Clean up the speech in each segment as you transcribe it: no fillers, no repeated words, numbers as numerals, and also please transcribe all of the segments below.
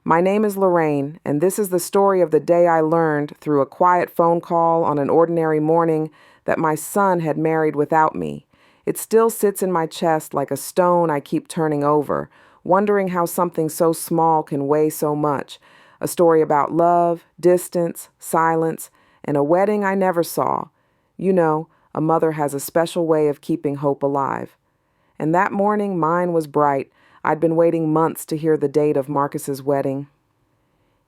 My name is Lorraine, and this is the story of the day I learned, through a quiet phone call on an ordinary morning, that my son had married without me. It still sits in my chest like a stone I keep turning over, wondering how something so small can weigh so much. A story about love, distance, silence, and a wedding I never saw. You know, a mother has a special way of keeping hope alive. And that morning mine was bright. I'd been waiting months to hear the date of Marcus's wedding.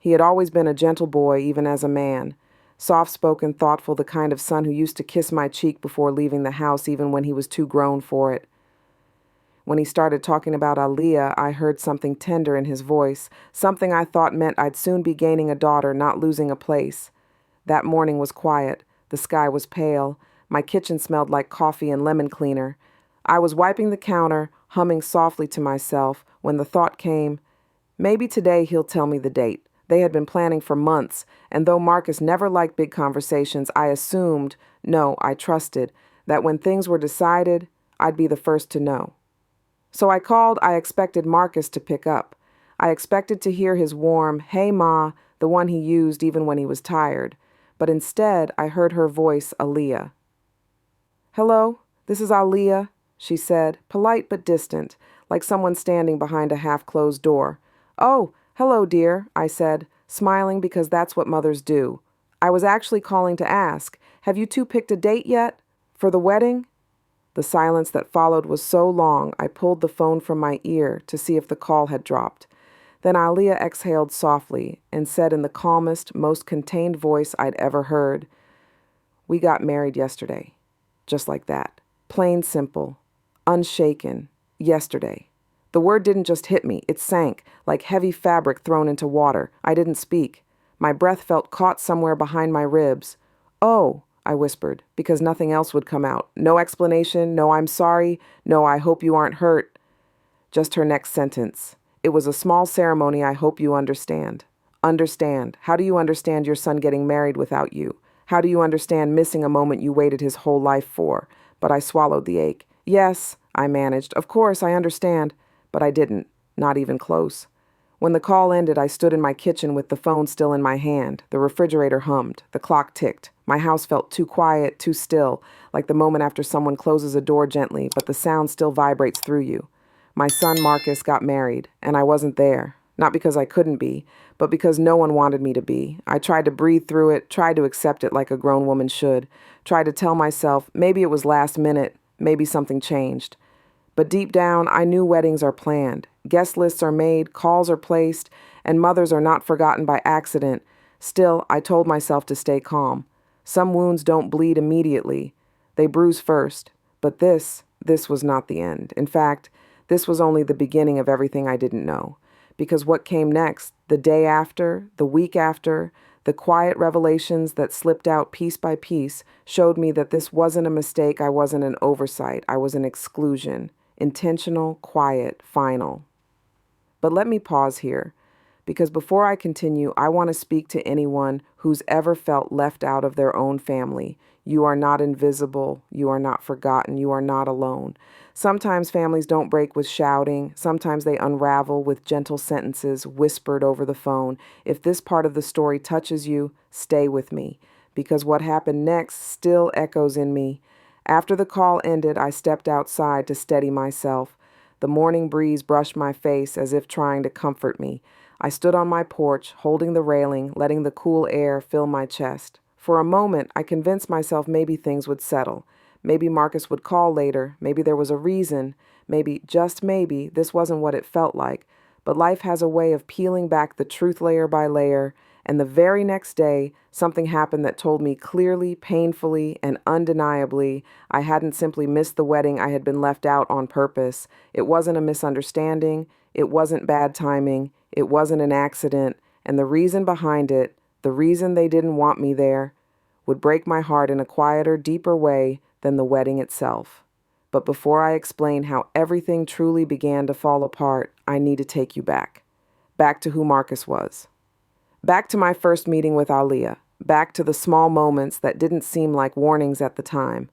He had always been a gentle boy, even as a man. Soft-spoken, thoughtful, the kind of son who used to kiss my cheek before leaving the house even when he was too grown for it. When he started talking about Aaliyah, I heard something tender in his voice, something I thought meant I'd soon be gaining a daughter, not losing a place. That morning was quiet. The sky was pale. My kitchen smelled like coffee and lemon cleaner. I was wiping the counter, humming softly to myself, when the thought came, maybe today he'll tell me the date. They had been planning for months, and though Marcus never liked big conversations, I assumed, no, I trusted, that when things were decided, I'd be the first to know. So I called. I expected Marcus to pick up. I expected to hear his warm, "Hey, Ma," the one he used even when he was tired. But instead, I heard her voice, Aaliyah. "Hello, this is Aaliyah," she said, polite but distant, like someone standing behind a half-closed door. "Oh, hello, dear," I said, smiling because that's what mothers do. "I was actually calling to ask, have you two picked a date yet? For the wedding?" The silence that followed was so long, I pulled the phone from my ear to see if the call had dropped. Then Aaliyah exhaled softly and said in the calmest, most contained voice I'd ever heard, "We got married yesterday." Just like that. Plain simple. Unshaken. Yesterday. The word didn't just hit me, it sank, like heavy fabric thrown into water. I didn't speak. My breath felt caught somewhere behind my ribs. "Oh," I whispered, because nothing else would come out. No explanation, no "I'm sorry," no "I hope you aren't hurt." Just her next sentence. "It was a small ceremony, I hope you understand." Understand. How do you understand your son getting married without you? How do you understand missing a moment you waited his whole life for? But I swallowed the ache. "Yes," I managed. "Of course, I understand." But I didn't. Not even close. When the call ended, I stood in my kitchen with the phone still in my hand. The refrigerator hummed. The clock ticked. My house felt too quiet, too still, like the moment after someone closes a door gently, but the sound still vibrates through you. My son Marcus got married, and I wasn't there. Not because I couldn't be, but because no one wanted me to be. I tried to breathe through it, tried to accept it like a grown woman should, tried to tell myself maybe it was last minute, maybe something changed. But deep down, I knew weddings are planned. Guest lists are made, calls are placed, and mothers are not forgotten by accident. Still, I told myself to stay calm. Some wounds don't bleed immediately. They bruise first. But this was not the end. In fact, this was only the beginning of everything I didn't know. Because what came next, the day after, the week after, the quiet revelations that slipped out piece by piece showed me that this wasn't a mistake, I wasn't an oversight, I was an exclusion. Intentional, quiet, final. But let me pause here, because before I continue, I want to speak to anyone who's ever felt left out of their own family. You are not invisible. You are not forgotten. You are not alone. Sometimes families don't break with shouting. Sometimes they unravel with gentle sentences whispered over the phone. If this part of the story touches you, stay with me, because what happened next still echoes in me. After the call ended, I stepped outside to steady myself. The morning breeze brushed my face as if trying to comfort me. I stood on my porch, holding the railing, letting the cool air fill my chest. For a moment, I convinced myself maybe things would settle. Maybe Marcus would call later. Maybe there was a reason. Maybe, just maybe, this wasn't what it felt like. But life has a way of peeling back the truth layer by layer, and the very next day, something happened that told me clearly, painfully, and undeniably I hadn't simply missed the wedding I had been left out on purpose. It wasn't a misunderstanding. It wasn't bad timing. It wasn't an accident. And the reason behind it, the reason they didn't want me there, would break my heart in a quieter, deeper way than the wedding itself. But before I explain how everything truly began to fall apart, I need to take you back. Back to who Marcus was. Back to my first meeting with Aaliyah. Back to the small moments that didn't seem like warnings at the time.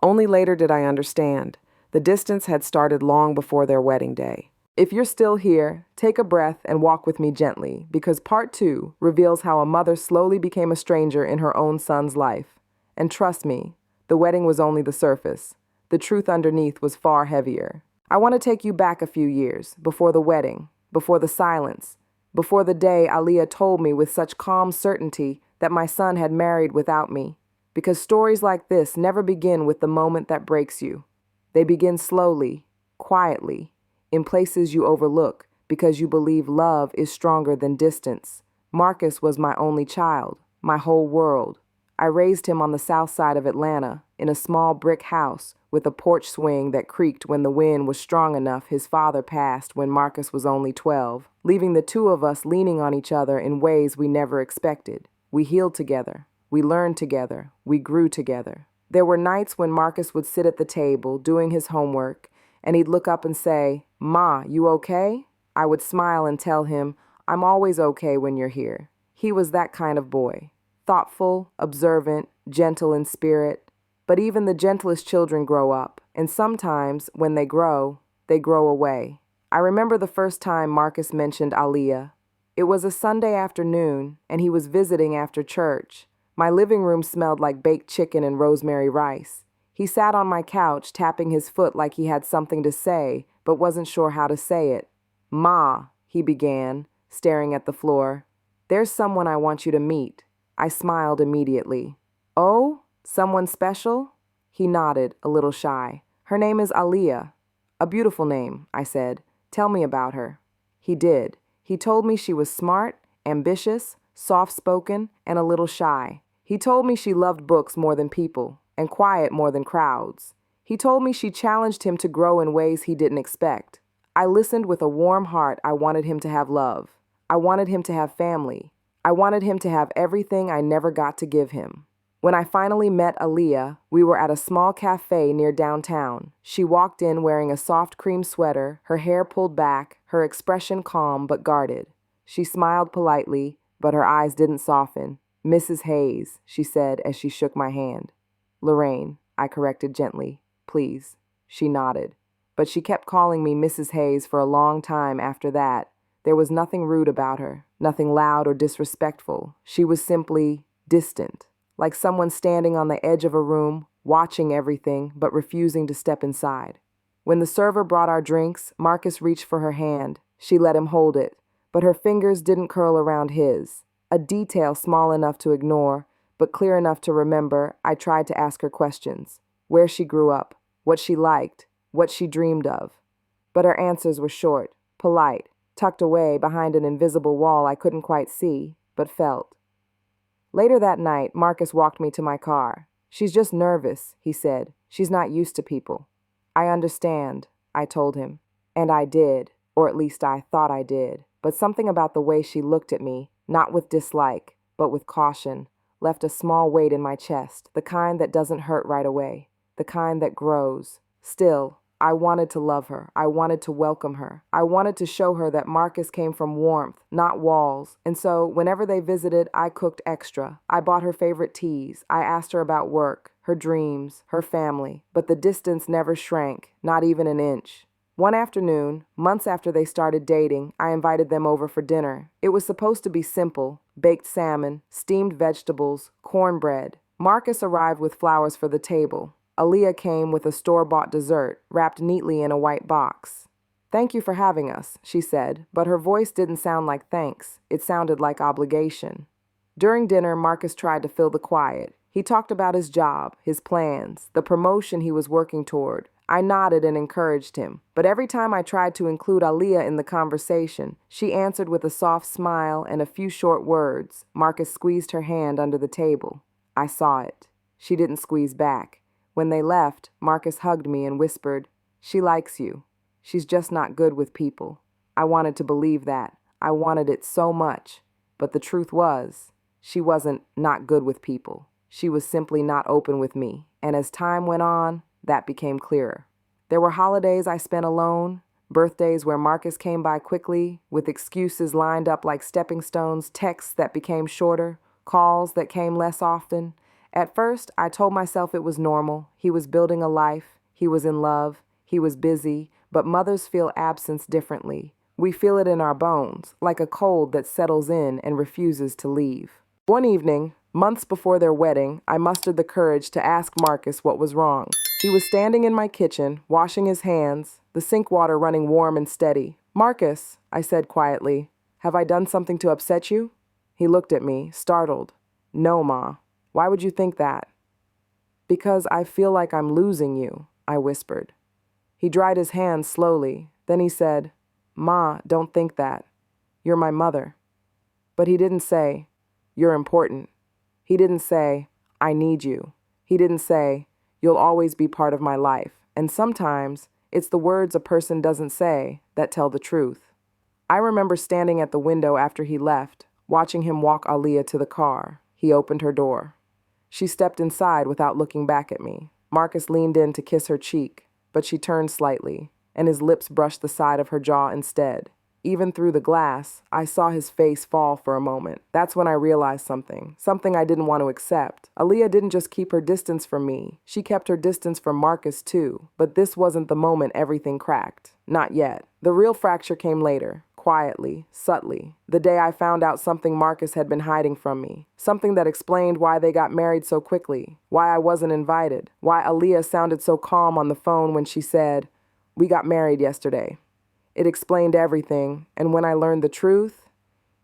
Only later did I understand. The distance had started long before their wedding day. If you're still here, take a breath and walk with me gently, because part 2 reveals how a mother slowly became a stranger in her own son's life. And trust me, the wedding was only the surface. The truth underneath was far heavier. I want to take you back a few years, before the wedding, before the silence, before the day Aaliyah told me with such calm certainty that my son had married without me. Because stories like this never begin with the moment that breaks you. They begin slowly, quietly, in places you overlook because you believe love is stronger than distance. Marcus was my only child, my whole world. I raised him on the south side of Atlanta, in a small brick house with a porch swing that creaked when the wind was strong enough. His father passed when Marcus was only 12, leaving the two of us leaning on each other in ways we never expected. We healed together. We learned together. We grew together. There were nights when Marcus would sit at the table doing his homework, and he'd look up and say, "Ma, you okay?" I would smile and tell him, "I'm always okay when you're here." He was that kind of boy. Thoughtful, observant, gentle in spirit. But even the gentlest children grow up, and sometimes, when they grow away. I remember the first time Marcus mentioned Aaliyah. It was a Sunday afternoon, and he was visiting after church. My living room smelled like baked chicken and rosemary rice. He sat on my couch, tapping his foot like he had something to say, but wasn't sure how to say it. "Ma," he began, staring at the floor. "There's someone I want you to meet." I smiled immediately. "Oh, someone special?" He nodded, a little shy. "Her name is Aaliyah." "A beautiful name," I said. "Tell me about her." He did. He told me she was smart, ambitious, soft-spoken, and a little shy. He told me she loved books more than people, and quiet more than crowds. He told me she challenged him to grow in ways he didn't expect. I listened with a warm heart. I wanted him to have love. I wanted him to have family. I wanted him to have everything I never got to give him. When I finally met Aaliyah, we were at a small cafe near downtown. She walked in wearing a soft cream sweater, her hair pulled back, her expression calm but guarded. She smiled politely, but her eyes didn't soften. "Mrs. Hayes," she said as she shook my hand. "Lorraine," I corrected gently. "Please." She nodded. But she kept calling me Mrs. Hayes for a long time after that. There was nothing rude about her, nothing loud or disrespectful. She was simply distant, like someone standing on the edge of a room, watching everything but refusing to step inside. When the server brought our drinks, Marcus reached for her hand. She let him hold it, but her fingers didn't curl around his. A detail small enough to ignore, but clear enough to remember. I tried to ask her questions. Where she grew up, what she liked, what she dreamed of. But her answers were short, polite, tucked away behind an invisible wall I couldn't quite see, but felt. Later that night, Marcus walked me to my car. "She's just nervous," he said. "She's not used to people." "I understand," I told him. And I did, or at least I thought I did. But something about the way she looked at me, not with dislike, but with caution, left a small weight in my chest, the kind that doesn't hurt right away, the kind that grows. Still, I wanted to love her. I wanted to welcome her. I wanted to show her that Marcus came from warmth, not walls. And so, whenever they visited, I cooked extra. I bought her favorite teas. I asked her about work, her dreams, her family. But the distance never shrank, not even an inch. One afternoon, months after they started dating, I invited them over for dinner. It was supposed to be simple: baked salmon, steamed vegetables, cornbread. Marcus arrived with flowers for the table. Aaliyah came with a store-bought dessert, wrapped neatly in a white box. "Thank you for having us," she said, but her voice didn't sound like thanks. It sounded like obligation. During dinner, Marcus tried to fill the quiet. He talked about his job, his plans, the promotion he was working toward. I nodded and encouraged him, but every time I tried to include Aaliyah in the conversation, she answered with a soft smile and a few short words. Marcus squeezed her hand under the table. I saw it. She didn't squeeze back. When they left, Marcus hugged me and whispered, "She likes you. She's just not good with people." I wanted to believe that. I wanted it so much. But the truth was, she wasn't not good with people. She was simply not open with me. And as time went on, that became clearer. There were holidays I spent alone, birthdays where Marcus came by quickly, with excuses lined up like stepping stones, texts that became shorter, calls that came less often. At first, I told myself it was normal. He was building a life. He was in love. He was busy. But mothers feel absence differently. We feel it in our bones, like a cold that settles in and refuses to leave. One evening, months before their wedding, I mustered the courage to ask Marcus what was wrong. He was standing in my kitchen, washing his hands, the sink water running warm and steady. "Marcus," I said quietly, "have I done something to upset you?" He looked at me, startled. "No, Ma. Why would you think that?" "Because I feel like I'm losing you," I whispered. He dried his hands slowly. Then he said, "Ma, don't think that. You're my mother." But he didn't say, "You're important." He didn't say, "I need you." He didn't say, "You'll always be part of my life." And sometimes it's the words a person doesn't say that tell the truth. I remember standing at the window after he left, watching him walk Aaliyah to the car. He opened her door. She stepped inside without looking back at me. Marcus leaned in to kiss her cheek, but she turned slightly, and his lips brushed the side of her jaw instead. Even through the glass, I saw his face fall for a moment. That's when I realized something I didn't want to accept. Aaliyah didn't just keep her distance from me. She kept her distance from Marcus too. But this wasn't the moment everything cracked. Not yet. The real fracture came later, quietly, subtly. The day I found out something Marcus had been hiding from me. Something that explained why they got married so quickly, why I wasn't invited, why Aaliyah sounded so calm on the phone when she said, "We got married yesterday." It explained everything, and when I learned the truth,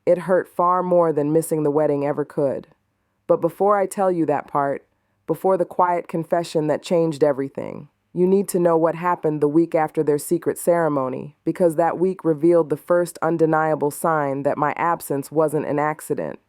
it hurt far more than missing the wedding ever could. But before I tell you that part, before the quiet confession that changed everything, you need to know what happened the week after their secret ceremony, because that week revealed the first undeniable sign that my absence wasn't an accident.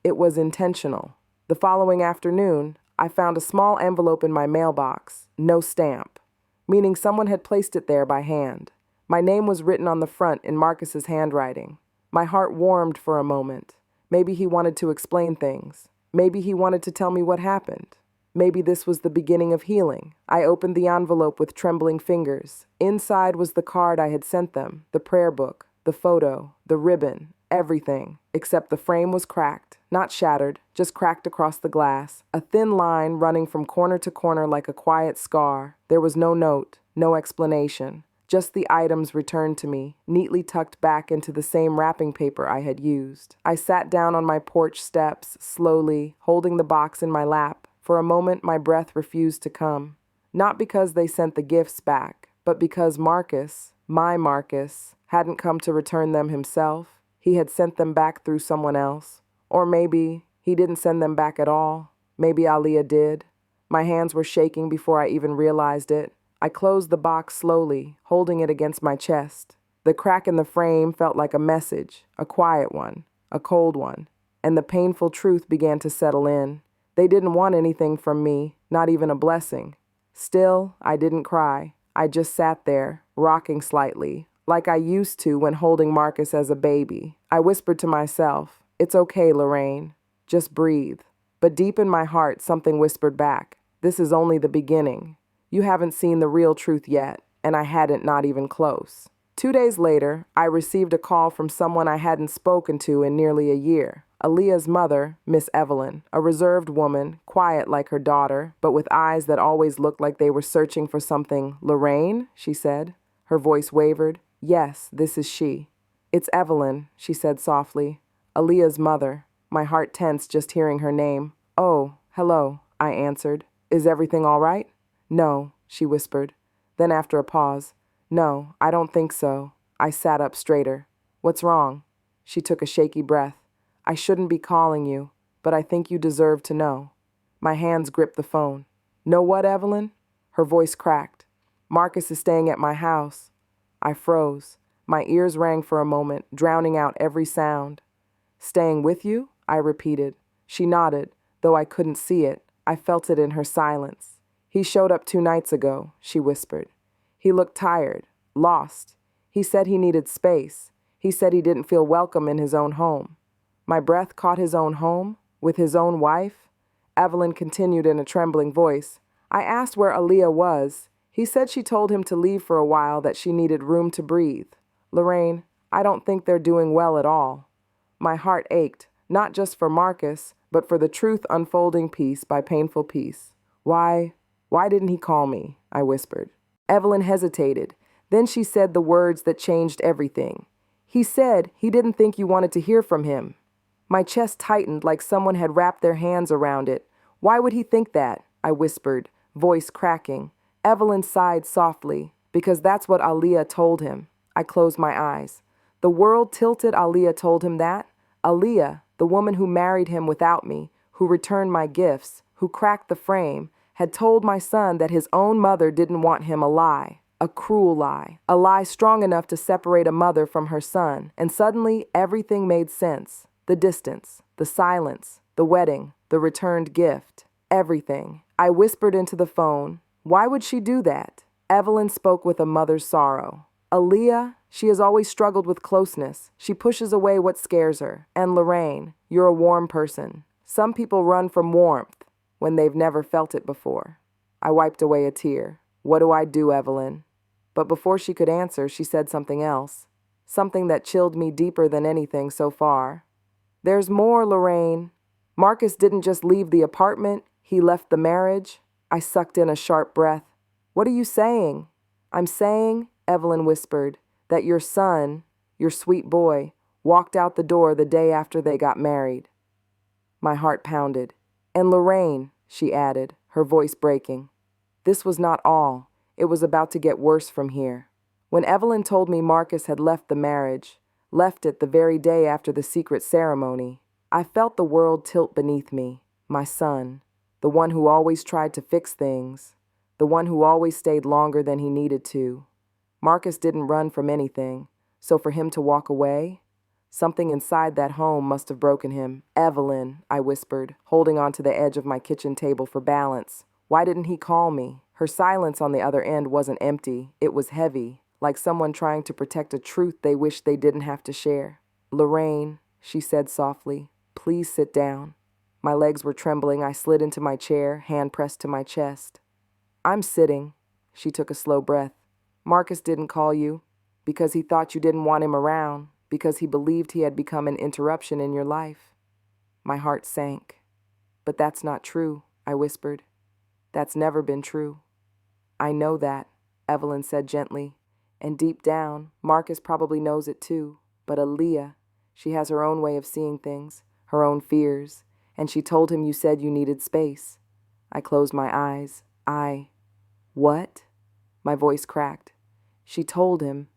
It was intentional. The following afternoon, I found a small envelope in my mailbox, no stamp, meaning someone had placed it there by hand. My name was written on the front in Marcus's handwriting. My heart warmed for a moment. Maybe he wanted to explain things. Maybe he wanted to tell me what happened. Maybe this was the beginning of healing. I opened the envelope with trembling fingers. Inside was the card I had sent them, the prayer book, the photo, the ribbon, everything, except the frame was cracked, not shattered, just cracked across the glass, a thin line running from corner to corner like a quiet scar. There was no note, no explanation. Just the items returned to me, neatly tucked back into the same wrapping paper I had used. I sat down on my porch steps, slowly, holding the box in my lap. For a moment, my breath refused to come. Not because they sent the gifts back, but because Marcus, my Marcus, hadn't come to return them himself. He had sent them back through someone else. Or maybe he didn't send them back at all. Maybe Aaliyah did. My hands were shaking before I even realized it. I closed the box slowly, holding it against my chest. The crack in the frame felt like a message, a quiet one, a cold one, and the painful truth began to settle in. They didn't want anything from me, not even a blessing. Still, I didn't cry. I just sat there, rocking slightly, like I used to when holding Marcus as a baby. I whispered to myself, "It's okay, Lorraine. Just breathe." But deep in my heart, something whispered back, "This is only the beginning. You haven't seen the real truth yet," and I hadn't, not even close. 2 days later, I received a call from someone I hadn't spoken to in nearly a year. Aaliyah's mother, Miss Evelyn, a reserved woman, quiet like her daughter, but with eyes that always looked like they were searching for something. "Lorraine?" she said. Her voice wavered. "Yes, this is she." "It's Evelyn," she said softly. "Aaliyah's mother." My heart tensed just hearing her name. "Oh, hello," I answered. "Is everything all right?" "No," she whispered. Then after a pause, "No, I don't think so." I sat up straighter. "What's wrong?" She took a shaky breath. "I shouldn't be calling you, but I think you deserve to know." My hands gripped the phone. "Know what, Evelyn?" Her voice cracked. "Marcus is staying at my house." I froze. My ears rang for a moment, drowning out every sound. "Staying with you?" I repeated. She nodded, though I couldn't see it. I felt it in her silence. "He showed up 2 nights ago," she whispered. "He looked tired, lost. He said he needed space. He said he didn't feel welcome in his own home." My breath caught his own home, with his own wife. Evelyn continued in a trembling voice. "I asked where Aaliyah was. He said she told him to leave for a while, that she needed room to breathe. Lorraine, I don't think they're doing well at all." My heart ached, not just for Marcus, but for the truth unfolding piece by painful piece. Why didn't he call me?" I whispered. Evelyn hesitated, Then she said the words that changed everything. He said he didn't think you wanted to hear from him. My chest tightened like someone had wrapped their hands around it. Why would he think that? I whispered, voice cracking. Evelyn sighed softly, because that's what Aaliyah told him. I closed my eyes. The world tilted. Aaliyah told him that? Aaliyah, the woman who married him without me, who returned my gifts, who cracked the frame, had told my son that his own mother didn't want him, a lie. A cruel lie. A lie strong enough to separate a mother from her son. And suddenly, everything made sense. The distance, the silence, the wedding, the returned gift. Everything. I whispered into the phone, why would she do that? Evelyn spoke with a mother's sorrow. Aaliyah, she has always struggled with closeness. She pushes away what scares her. And Lorraine, you're a warm person. Some people run from warmth when they've never felt it before. I wiped away a tear. What do I do, Evelyn? But before she could answer, she said something else. Something that chilled me deeper than anything so far. There's more, Lorraine. Marcus didn't just leave the apartment, he left the marriage. I sucked in a sharp breath. What are you saying? I'm saying, Evelyn whispered, that your son, your sweet boy, walked out the door the day after they got married. My heart pounded. And Lorraine, she added, her voice breaking. This was not all. It was about to get worse from here. When Evelyn told me Marcus had left the marriage, left it the very day after the secret ceremony, I felt the world tilt beneath me. My son, the one who always tried to fix things, the one who always stayed longer than he needed to. Marcus didn't run from anything, so for him to walk away, something inside that home must have broken him. Evelyn, I whispered, holding onto the edge of my kitchen table for balance. Why didn't he call me? Her silence on the other end wasn't empty, it was heavy, like someone trying to protect a truth they wished they didn't have to share. Lorraine, she said softly, please sit down. My legs were trembling. I slid into my chair, hand pressed to my chest. I'm sitting. She took a slow breath. Marcus didn't call you because he thought you didn't want him around, because he believed he had become an interruption in your life. My heart sank. But that's not true, I whispered. That's never been true. I know that, Evelyn said gently. And deep down, Marcus probably knows it too. But Aaliyah, she has her own way of seeing things, her own fears. And she told him you said you needed space. I closed my eyes. What? My voice cracked. She told him,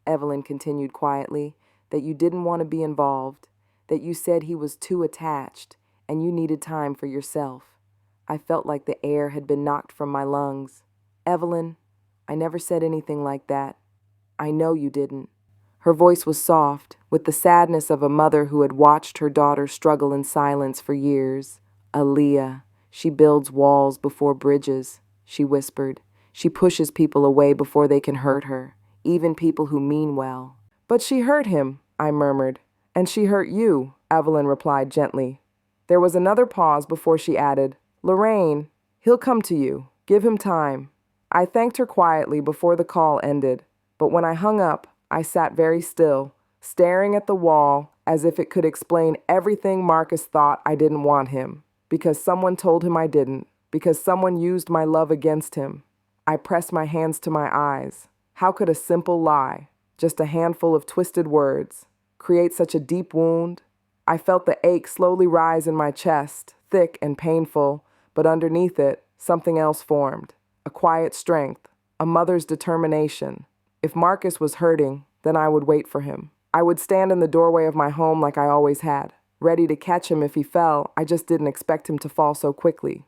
Evelyn continued quietly, that you didn't want to be involved, that you said he was too attached, and you needed time for yourself. I felt like the air had been knocked from my lungs. Evelyn, I never said anything like that. I know you didn't. Her voice was soft, with the sadness of a mother who had watched her daughter struggle in silence for years. Aaliyah, she builds walls before bridges, she whispered. She pushes people away before they can hurt her, even people who mean well. But she hurt him, I murmured. And she hurt you, Evelyn replied gently. There was another pause before she added, Lorraine, he'll come to you. Give him time. I thanked her quietly before the call ended, but when I hung up, I sat very still, staring at the wall as if it could explain everything Marcus thought I didn't want him, because someone told him I didn't, because someone used my love against him. I pressed my hands to my eyes. How could a simple lie, just a handful of twisted words, create such a deep wound? I felt the ache slowly rise in my chest, thick and painful, but underneath it, something else formed. A quiet strength, a mother's determination. If Marcus was hurting, then I would wait for him. I would stand in the doorway of my home like I always had, ready to catch him if he fell. I just didn't expect him to fall so quickly.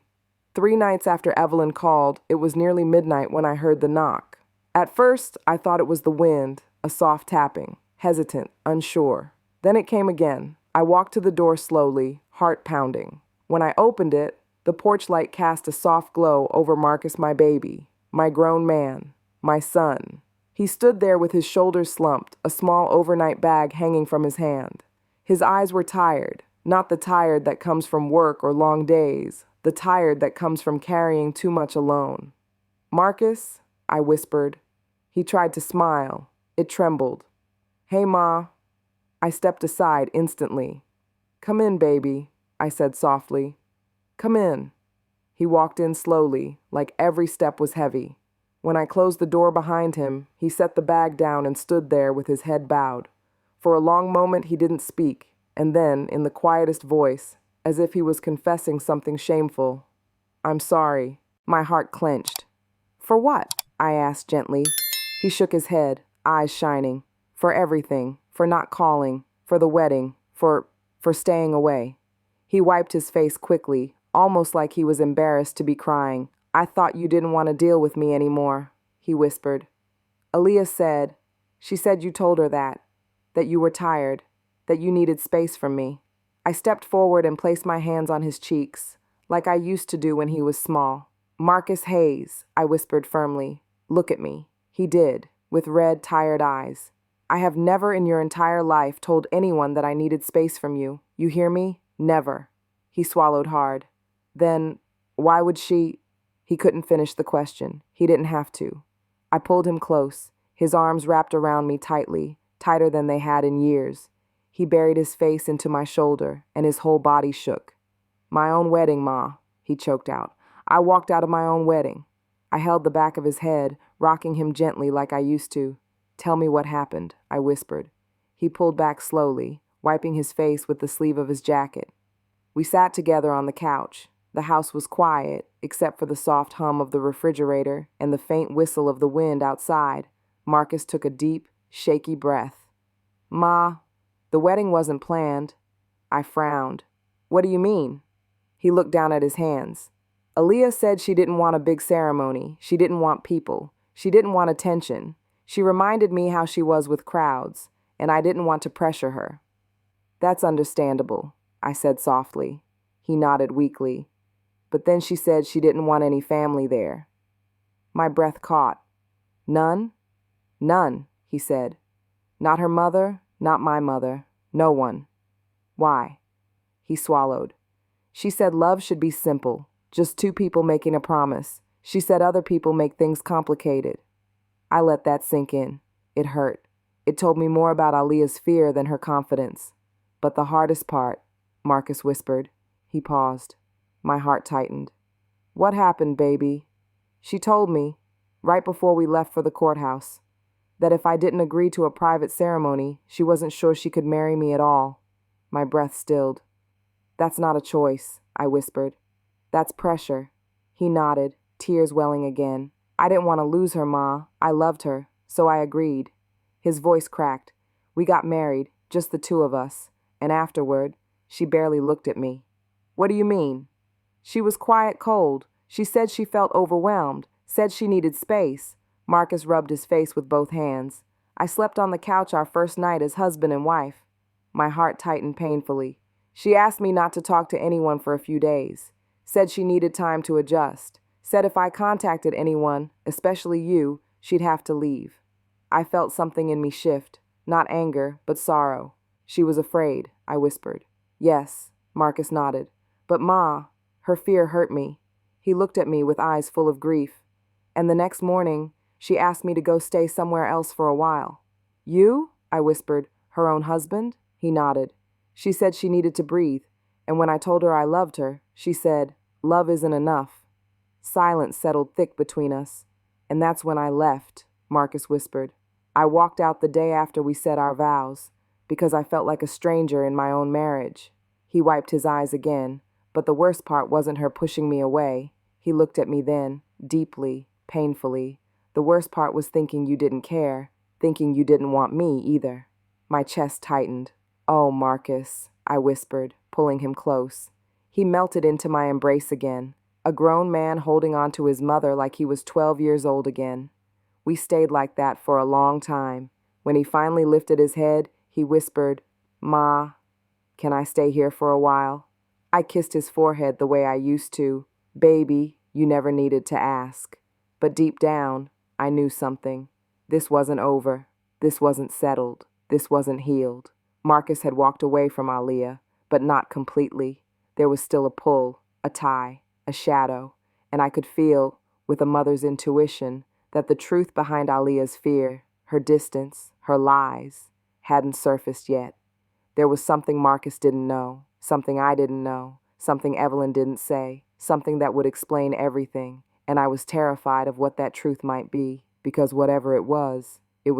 3 nights after Evelyn called, it was nearly midnight when I heard the knock. At first, I thought it was the wind, a soft tapping, hesitant, unsure. Then it came again. I walked to the door slowly, heart pounding. When I opened it, the porch light cast a soft glow over Marcus, my baby, my grown man, my son. He stood there with his shoulders slumped, a small overnight bag hanging from his hand. His eyes were tired, not the tired that comes from work or long days, the tired that comes from carrying too much alone. Marcus, I whispered. He tried to smile. It trembled. Hey, Ma. I stepped aside instantly. Come in, baby, I said softly. Come in. He walked in slowly, like every step was heavy. When I closed the door behind him, he set the bag down and stood there with his head bowed. For a long moment he didn't speak, and then, in the quietest voice, as if he was confessing something shameful, "I'm sorry." My heart clenched. "For what?" I asked gently. He shook his head, eyes shining. "For everything. For not calling. For the wedding. For staying away." He wiped his face quickly, almost like he was embarrassed to be crying. "I thought you didn't want to deal with me anymore," he whispered. She said you told her that you were tired, that you needed space from me." I stepped forward and placed my hands on his cheeks, like I used to do when he was small. "Marcus Hayes," I whispered firmly. "Look at me." He did, with red, tired eyes. "I have never in your entire life told anyone that I needed space from you. You hear me? Never." He swallowed hard. "Then, why would she—" He couldn't finish the question. He didn't have to. I pulled him close, his arms wrapped around me tightly, tighter than they had in years. He buried his face into my shoulder, and his whole body shook. "My own wedding, Ma," he choked out. "I walked out of my own wedding." I held the back of his head, rocking him gently like I used to. "Tell me what happened," I whispered. He pulled back slowly, wiping his face with the sleeve of his jacket. We sat together on the couch. The house was quiet, except for the soft hum of the refrigerator and the faint whistle of the wind outside. Marcus took a deep, shaky breath. "Ma, the wedding wasn't planned." I frowned. "What do you mean?" He looked down at his hands. "Aaliyah said she didn't want a big ceremony. She didn't want people. She didn't want attention. She reminded me how she was with crowds, and I didn't want to pressure her." "That's understandable," I said softly. He nodded weakly. "But then she said she didn't want any family there." My breath caught. "None?" "None," he said. "Not her mother, not my mother, no one." "Why?" He swallowed. "She said love should be simple, just two people making a promise. She said other people make things complicated." I let that sink in. It hurt. It told me more about Aaliyah's fear than her confidence. "But the hardest part," Marcus whispered. He paused. My heart tightened. "What happened, baby?" "She told me, right before we left for the courthouse, that if I didn't agree to a private ceremony, she wasn't sure she could marry me at all." My breath stilled. "That's not a choice," I whispered. "That's pressure." He nodded, tears welling again. "I didn't want to lose her, Ma. I loved her, so I agreed." His voice cracked. "We got married, just the two of us, and afterward, she barely looked at me." "What do you mean?" "She was quiet cold. She said she felt overwhelmed, said she needed space." Marcus rubbed his face with both hands. "I slept on the couch our first night as husband and wife." My heart tightened painfully. "She asked me not to talk to anyone for a few days. Said she needed time to adjust. Said if I contacted anyone, especially you, she'd have to leave." I felt something in me shift, not anger, but sorrow. "She was afraid," I whispered. "Yes," Marcus nodded. "But Ma, her fear hurt me." He looked at me with eyes full of grief. "And the next morning, she asked me to go stay somewhere else for a while." "You?" I whispered. "Her own husband?" He nodded. "She said she needed to breathe, and when I told her I loved her, she said, 'Love isn't enough.'" Silence settled thick between us. "And that's when I left," Marcus whispered. "I walked out the day after we said our vows, because I felt like a stranger in my own marriage." He wiped his eyes again, but the worst part wasn't her pushing me away. He looked at me then, deeply, painfully. "The worst part was thinking you didn't care, thinking you didn't want me either." My chest tightened. "Oh, Marcus," I whispered, pulling him close. He melted into my embrace again, a grown man holding on to his mother like he was 12 years old again. We stayed like that for a long time. When he finally lifted his head, he whispered, "Ma, can I stay here for a while?" I kissed his forehead the way I used to. "Baby, you never needed to ask." But deep down, I knew something. This wasn't over. This wasn't settled. This wasn't healed. Marcus had walked away from Aaliyah, but not completely. There was still a pull, a tie, a shadow, and I could feel, with a mother's intuition, that the truth behind Aaliyah's fear, her distance, her lies, hadn't surfaced yet. There was something Marcus didn't know, something I didn't know, something Evelyn didn't say, something that would explain everything, and I was terrified of what that truth might be, because whatever it was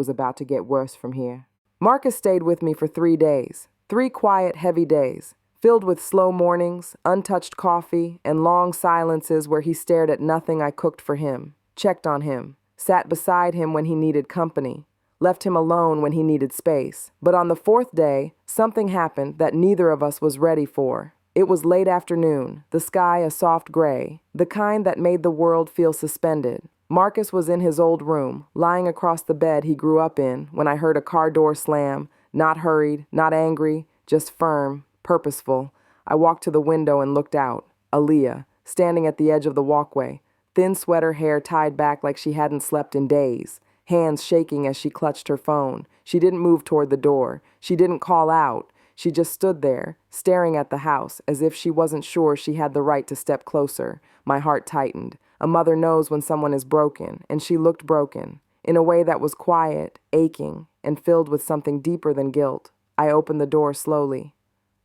about to get worse from here. Marcus stayed with me for 3 days, 3 quiet, heavy days, filled with slow mornings, untouched coffee, and long silences where he stared at nothing I cooked for him, checked on him, sat beside him when he needed company, left him alone when he needed space. But on the 4th day, something happened that neither of us was ready for. It was late afternoon, the sky a soft gray, the kind that made the world feel suspended. Marcus was in his old room, lying across the bed he grew up in, when I heard a car door slam, not hurried, not angry, just firm, purposeful. I walked to the window and looked out. Aaliyah, standing at the edge of the walkway, thin sweater hair tied back like she hadn't slept in days, hands shaking as she clutched her phone. She didn't move toward the door. She didn't call out. She just stood there, staring at the house, as if she wasn't sure she had the right to step closer. My heart tightened. A mother knows when someone is broken, and she looked broken, in a way that was quiet, aching, and filled with something deeper than guilt. I opened the door slowly.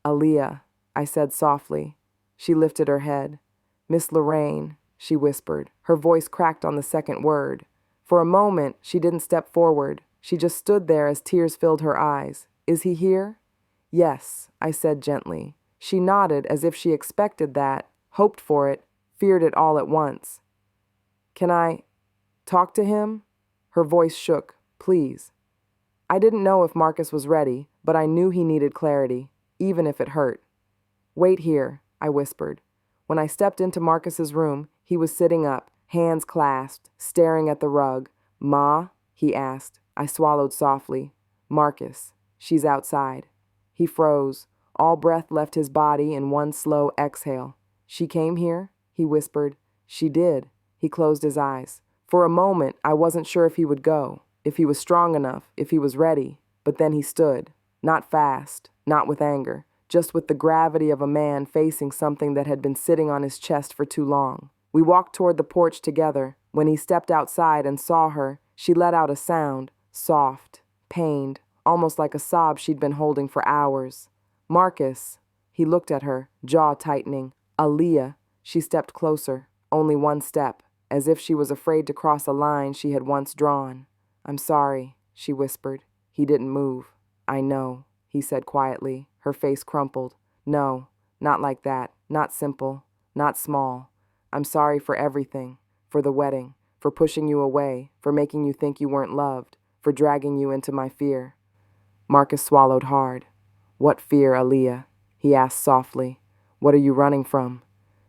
"Aaliyah," I said softly. She lifted her head. "Miss Lorraine," she whispered. Her voice cracked on the second word. For a moment, she didn't step forward. She just stood there as tears filled her eyes. "Is he here?" "Yes," I said gently. She nodded as if she expected that, hoped for it, feared it all at once. "Can I talk to him?" Her voice shook. "Please." I didn't know if Marcus was ready, but I knew he needed clarity, even if it hurt. "Wait here," I whispered. When I stepped into Marcus's room, he was sitting up, hands clasped, staring at the rug. "Ma?" he asked. I swallowed softly. "Marcus, she's outside." He froze. All breath left his body in one slow exhale. "She came here?" he whispered. "She did." He closed his eyes. For a moment, I wasn't sure if he would go, if he was strong enough, if he was ready. But then he stood. Not fast, not with anger, just with the gravity of a man facing something that had been sitting on his chest for too long. We walked toward the porch together. When he stepped outside and saw her, she let out a sound, soft, pained, almost like a sob she'd been holding for hours. "Marcus." He looked at her, jaw tightening. "Aaliyah." She stepped closer, only one step, as if she was afraid to cross a line she had once drawn. "I'm sorry," she whispered. He didn't move. "I know," he said quietly. Her face crumpled. "No, not like that. Not simple. Not small. I'm sorry for everything. For the wedding. For pushing you away. For making you think you weren't loved. For dragging you into my fear." Marcus swallowed hard. "What fear, Aaliyah?" he asked softly. "What are you running from?"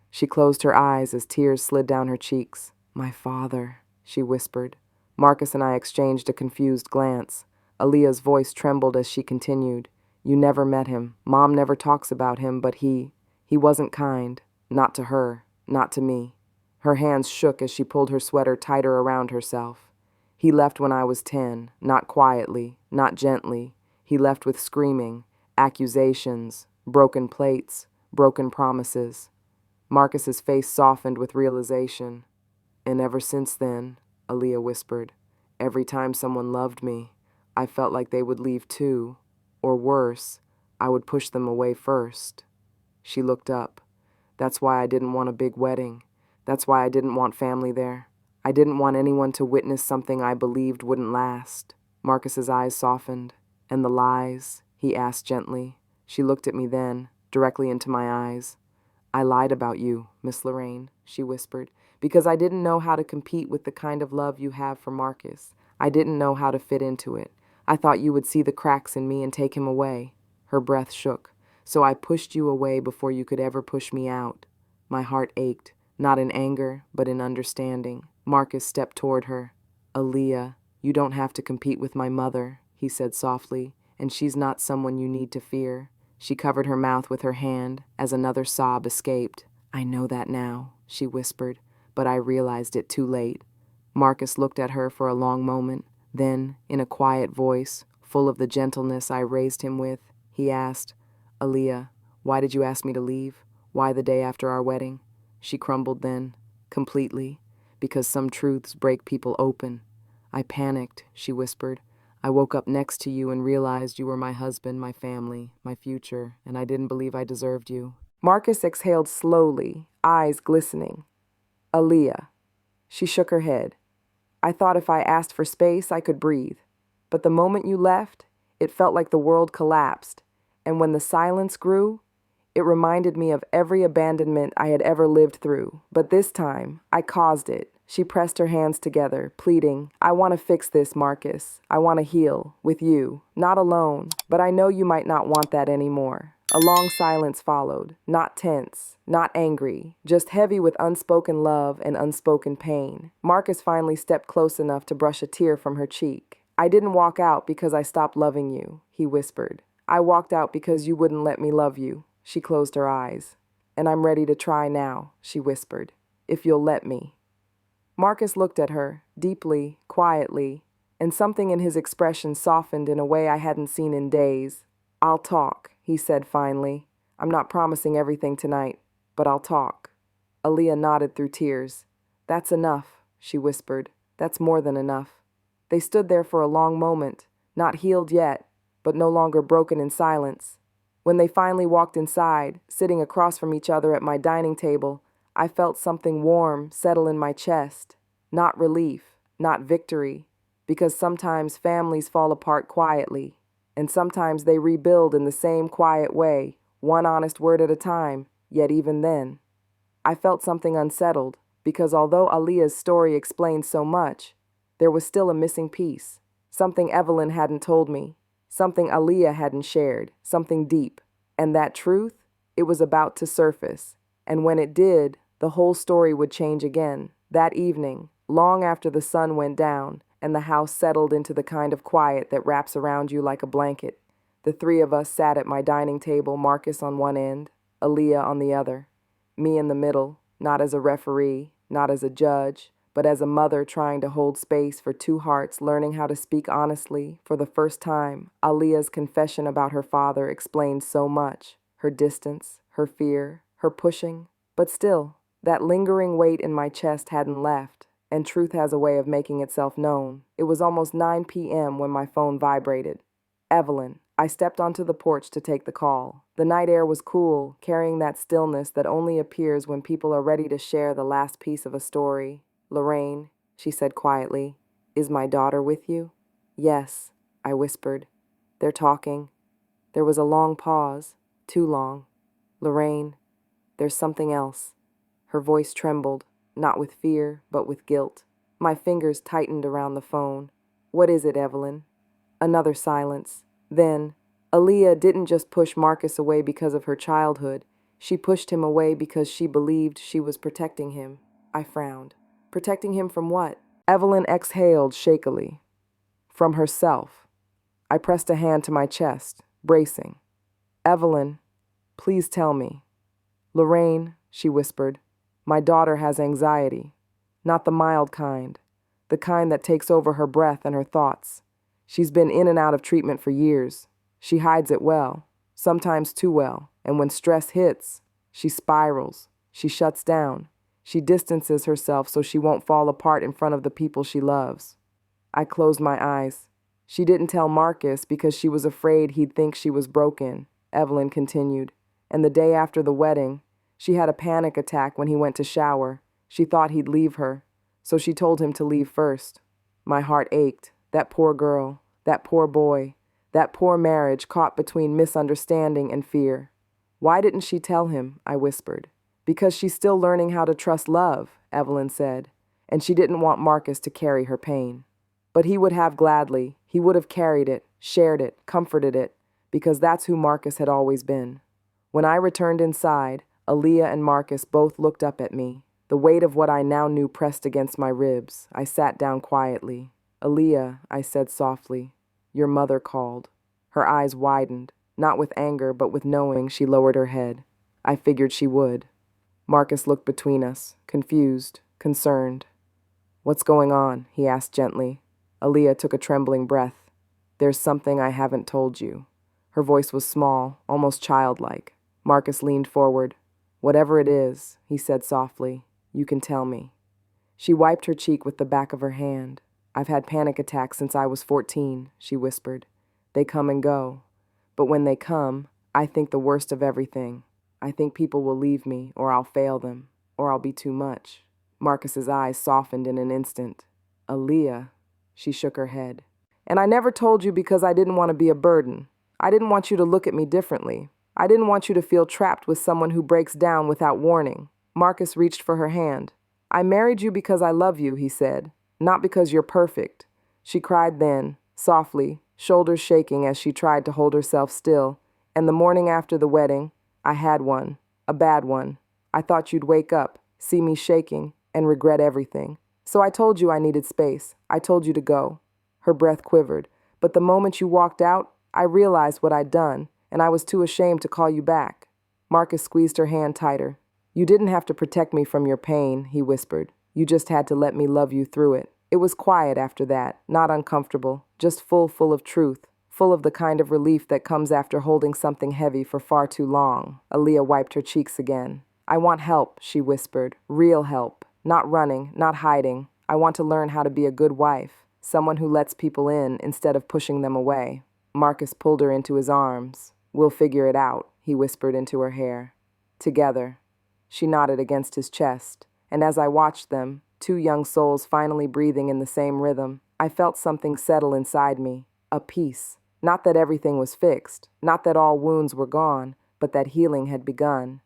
She closed her eyes as tears slid down her cheeks. "My father," she whispered. Marcus and I exchanged a confused glance. Aaliyah's voice trembled as she continued. "You never met him. Mom never talks about him, but he wasn't kind. Not to her. Not to me." Her hands shook as she pulled her sweater tighter around herself. "He left when I was 10, not quietly, not gently. He left with screaming, accusations, broken plates, broken promises." Marcus's face softened with realization. "And ever since then," Aaliyah whispered, "every time someone loved me, I felt like they would leave too. Or worse, I would push them away first." She looked up. "That's why I didn't want a big wedding. That's why I didn't want family there. I didn't want anyone to witness something I believed wouldn't last." Marcus's eyes softened. "And the lies?" he asked gently. She looked at me then, directly into my eyes. "I lied about you, Miss Lorraine," she whispered, "because I didn't know how to compete with the kind of love you have for Marcus. I didn't know how to fit into it. I thought you would see the cracks in me and take him away." Her breath shook. "So I pushed you away before you could ever push me out." My heart ached, not in anger, but in understanding. Marcus stepped toward her. "Aaliyah, you don't have to compete with my mother," he said softly, "and she's not someone you need to fear." She covered her mouth with her hand as another sob escaped. "I know that now," she whispered, but I realized it too late. Marcus looked at her for a long moment. Then, in a quiet voice, full of the gentleness I raised him with, he asked, "Aaliyah, why did you ask me to leave? Why the day after our wedding?" She crumbled then, completely, "Because some truths break people open." "I panicked," she whispered. "I woke up next to you and realized you were my husband, my family, my future, and I didn't believe I deserved you." Marcus exhaled slowly, eyes glistening. "Aaliyah, She shook her head. I thought if I asked for space, I could breathe. But the moment you left, it felt like the world collapsed. And when the silence grew, it reminded me of every abandonment I had ever lived through. But this time, I caused it. She pressed her hands together, pleading, I want to fix this, Marcus. I want to heal, with you, not alone. But I know you might not want that anymore. A long silence followed, not tense, not angry, just heavy with unspoken love and unspoken pain. Marcus finally stepped close enough to brush a tear from her cheek. I didn't walk out because I stopped loving you, he whispered. I walked out because you wouldn't let me love you. She closed her eyes. And I'm ready to try now, she whispered, if you'll let me. Marcus looked at her, deeply, quietly, and something in his expression softened in a way I hadn't seen in days. I'll talk, he said finally. I'm not promising everything tonight, but I'll talk. Aaliyah nodded through tears. That's enough, she whispered. That's more than enough. They stood there for a long moment, not healed yet, but no longer broken in silence. When they finally walked inside, sitting across from each other at my dining table, I felt something warm settle in my chest. Not relief, not victory, because sometimes families fall apart quietly, and sometimes they rebuild in the same quiet way, one honest word at a time, yet even then. I felt something unsettled, because although Aaliyah's story explained so much, there was still a missing piece, something Evelyn hadn't told me, something Aaliyah hadn't shared, something deep. And that truth, it was about to surface. And when it did, the whole story would change again. That evening, long after the sun went down and the house settled into the kind of quiet that wraps around you like a blanket, the three of us sat at my dining table, Marcus on one end, Aaliyah on the other, me in the middle, not as a referee, not as a judge, but as a mother trying to hold space for two hearts learning how to speak honestly. For the first time, Aaliyah's confession about her father explained so much, her distance, her fear, her pushing. But still, that lingering weight in my chest hadn't left, and truth has a way of making itself known. It was almost 9 p.m. when my phone vibrated. Evelyn. I stepped onto the porch to take the call. The night air was cool, carrying that stillness that only appears when people are ready to share the last piece of a story. Lorraine, she said quietly, is my daughter with you? Yes, I whispered. They're talking. There was a long pause, too long. Lorraine, there's something else. Her voice trembled, not with fear, but with guilt. My fingers tightened around the phone. What is it, Evelyn? Another silence. Then, Aaliyah didn't just push Marcus away because of her childhood. She pushed him away because she believed she was protecting him. I frowned. Protecting him from what? Evelyn exhaled shakily. From herself. I pressed a hand to my chest, bracing. Evelyn, please tell me. Lorraine, she whispered, my daughter has anxiety. Not the mild kind. The kind that takes over her breath and her thoughts. She's been in and out of treatment for years. She hides it well, sometimes too well, and when stress hits, she spirals, she shuts down, she distances herself so she won't fall apart in front of the people she loves. I closed my eyes. She didn't tell Marcus because she was afraid he'd think she was broken, Evelyn continued. And the day after the wedding, she had a panic attack when he went to shower. She thought he'd leave her, so she told him to leave first. My heart ached. That poor girl, that poor boy, that poor marriage caught between misunderstanding and fear. Why didn't she tell him? I whispered. Because she's still learning how to trust love, Evelyn said, and she didn't want Marcus to carry her pain. But he would have gladly. He would have carried it, shared it, comforted it, because that's who Marcus had always been. When I returned inside, Aaliyah and Marcus both looked up at me. The weight of what I now knew pressed against my ribs. I sat down quietly. Aaliyah, I said softly, your mother called. Her eyes widened, not with anger, but with knowing. She lowered her head. I figured she would. Marcus looked between us, confused, concerned. What's going on? He asked gently. Aaliyah took a trembling breath. There's something I haven't told you. Her voice was small, almost childlike. Marcus leaned forward. Whatever it is, he said softly, you can tell me. She wiped her cheek with the back of her hand. I've had panic attacks since I was 14, she whispered. They come and go. But when they come, I think the worst of everything. I think people will leave me, or I'll fail them, or I'll be too much. Marcus's eyes softened in an instant. Aaliyah, she shook her head. And I never told you because I didn't want to be a burden. I didn't want you to look at me differently. I didn't want you to feel trapped with someone who breaks down without warning. Marcus reached for her hand. I married you because I love you, he said, not because you're perfect. She cried then, softly, shoulders shaking as she tried to hold herself still. And the morning after the wedding, I had one, a bad one. I thought you'd wake up, see me shaking, and regret everything. So I told you I needed space. I told you to go. Her breath quivered. But the moment you walked out, I realized what I'd done, and I was too ashamed to call you back. Marcus squeezed her hand tighter. You didn't have to protect me from your pain, he whispered. You just had to let me love you through it. It was quiet after that, not uncomfortable, just full of truth, full of the kind of relief that comes after holding something heavy for far too long. Aaliyah wiped her cheeks again. I want help, she whispered. Real help. Not running, not hiding. I want to learn how to be a good wife, someone who lets people in instead of pushing them away. Marcus pulled her into his arms. We'll figure it out, he whispered into her hair. Together. She nodded against his chest, and as I watched them, two young souls finally breathing in the same rhythm, I felt something settle inside me, a peace. Not that everything was fixed, not that all wounds were gone, but that healing had begun.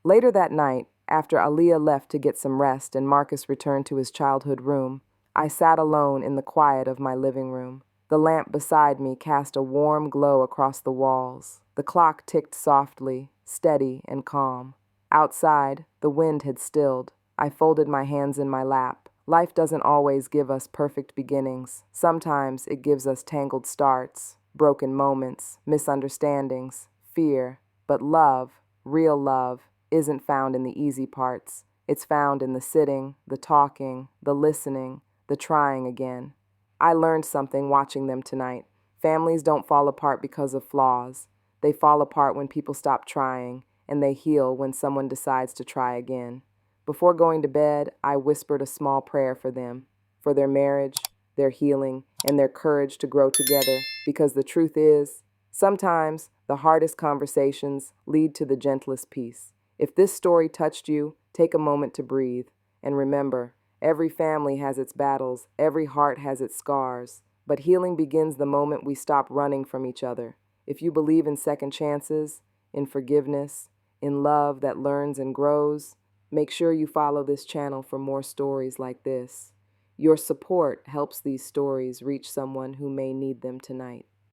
Later that night, after Aaliyah left to get some rest and Marcus returned to his childhood room, I sat alone in the quiet of my living room. The lamp beside me cast a warm glow across the walls. The clock ticked softly, steady and calm. Outside, the wind had stilled. I folded my hands in my lap. Life doesn't always give us perfect beginnings. Sometimes it gives us tangled starts, broken moments, misunderstandings, fear. But love, real love, isn't found in the easy parts. It's found in the sitting, the talking, the listening, the trying again. I learned something watching them tonight. Families don't fall apart because of flaws. They fall apart when people stop trying, and they heal when someone decides to try again. Before going to bed, I whispered a small prayer for them, for their marriage, their healing, and their courage to grow together, because the truth is, sometimes the hardest conversations lead to the gentlest peace. If this story touched you, take a moment to breathe, and remember, every family has its battles, every heart has its scars, but healing begins the moment we stop running from each other. If you believe in second chances, in forgiveness, in love that learns and grows, make sure you follow this channel for more stories like this. Your support helps these stories reach someone who may need them tonight.